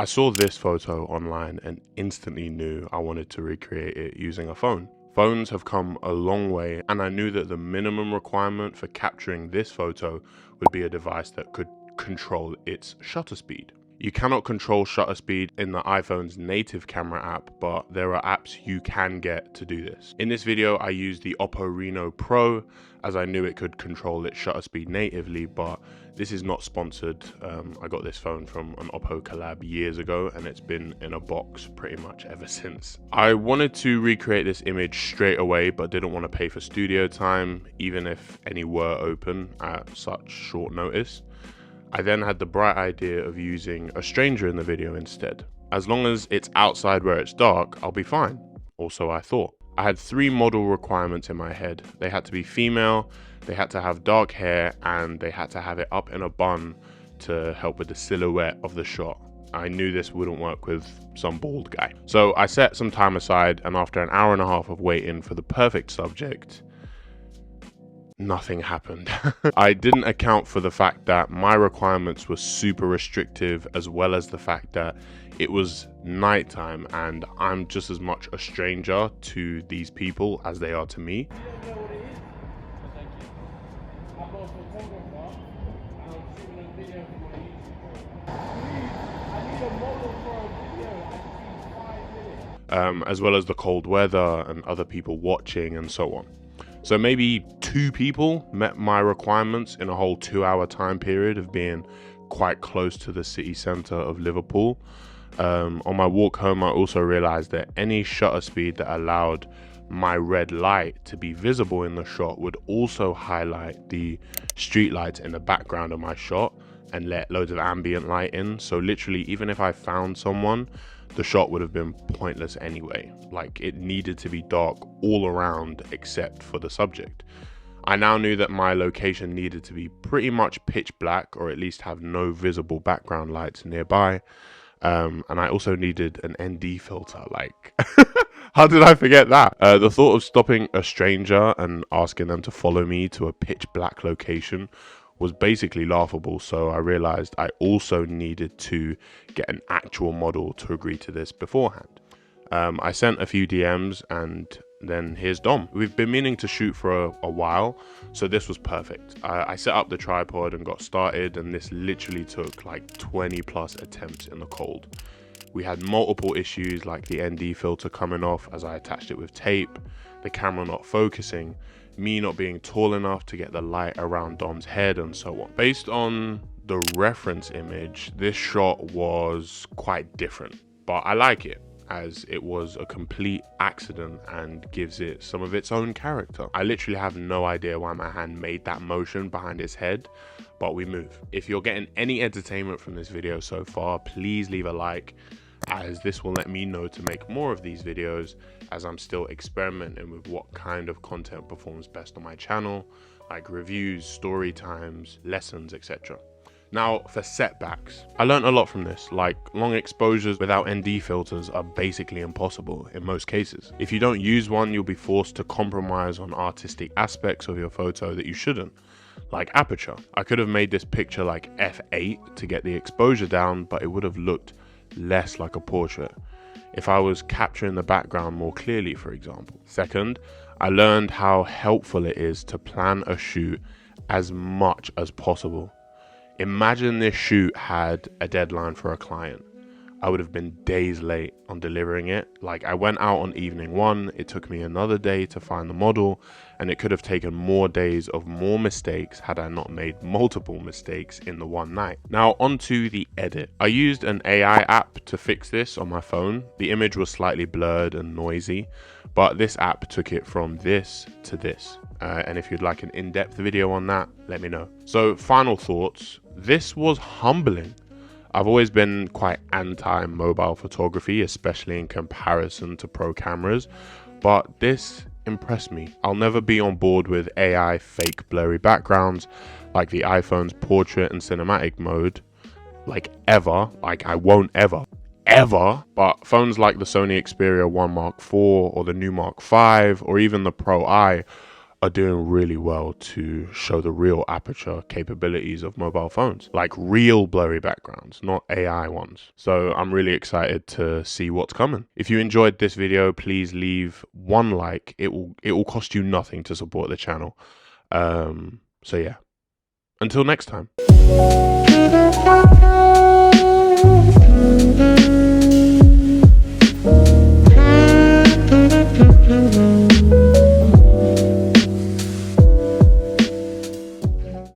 I saw this photo online and instantly knew I wanted to recreate it using a phone. Phones have come a long way, and I knew that the minimum requirement for capturing this photo would be a device that could control its shutter speed. You cannot control shutter speed in the iPhone's native camera app, but there are apps you can get to do this. In this video, I used the Oppo Reno Pro as I knew it could control its shutter speed natively, but this is not sponsored. I got this phone from an Oppo collab years ago, and it's been in a box pretty much ever since. I wanted to recreate this image straight away, but didn't want to pay for studio time, even if any were open at such short notice. I then had the bright idea of using a stranger in the video instead. As long as it's outside where it's dark, I'll be fine. Also, I thought. I had 3 model requirements in my head. They had to be female, they had to have dark hair, and they had to have it up in a bun to help with the silhouette of the shot. I knew this wouldn't work with some bald guy. So I set some time aside, and after an hour and a half of waiting for the perfect subject, nothing happened. I didn't account for the fact that my requirements were super restrictive, as well as the fact that it was nighttime and I'm just as much a stranger to these people as they are to me. As well as the cold weather and other people watching and so on. So maybe 2 people met my requirements in a whole 2-hour time period of being quite close to the city centre of Liverpool. On my walk home, I also realised that any shutter speed that allowed my red light to be visible in the shot would also highlight the street lights in the background of my shot and let loads of ambient light in. So literally, even if I found someone, the shot would have been pointless anyway. Like, it needed to be dark all around except for the subject. I now knew that my location needed to be pretty much pitch black, or at least have no visible background lights nearby. And I also needed an ND filter. Like, how did I forget that? The thought of stopping a stranger and asking them to follow me to a pitch black location was basically laughable, so I realized I also needed to get an actual model to agree to this beforehand. I sent a few DMs, and then here's Dom. We've been meaning to shoot for a while, so this was perfect. I set up the tripod and got started, and this literally took like 20 plus attempts in the cold. We had multiple issues, like the ND filter coming off as I attached it with tape, the camera not focusing, me not being tall enough to get the light around Dom's head, and so on. Based on the reference image, this shot was quite different, but I like it, as it was a complete accident and gives it some of its own character. I literally have no idea why my hand made that motion behind his head, but we move. If you're getting any entertainment from this video so far, please leave a like, as this will let me know to make more of these videos, as I'm still experimenting with what kind of content performs best on my channel, like reviews, story times, lessons, etc. Now, for setbacks, I learned a lot from this. Like, long exposures without ND filters are basically impossible in most cases. If you don't use one, you'll be forced to compromise on artistic aspects of your photo that you shouldn't, like aperture. I could have made this picture like f8 to get the exposure down, but it would have looked less like a portrait if I was capturing the background more clearly, for example. Second, I learned how helpful it is to plan a shoot as much as possible. Imagine this shoot had a deadline for a client. I would have been days late on delivering it. Like, I went out on evening 1, it took me another day to find the model, and it could have taken more days of more mistakes had I not made multiple mistakes in the one night. Now, onto the edit. I used an AI app to fix this on my phone. The image was slightly blurred and noisy, but this app took it from this to this. And if you'd like an in-depth video on that, let me know. So, final thoughts. This was humbling. I've always been quite anti-mobile photography, especially in comparison to pro cameras, but this impressed me. I'll never be on board with AI fake blurry backgrounds like the iPhone's portrait and cinematic mode, like ever. Like, I won't ever, but phones like the Sony Xperia 1 Mark IV or the new Mark V or even the Pro I are doing really well to show the real aperture capabilities of mobile phones, like real blurry backgrounds, not AI ones. So I'm really excited to see what's coming. If you enjoyed this video, please leave one like. It will cost you nothing to support the channel. So yeah, until next time.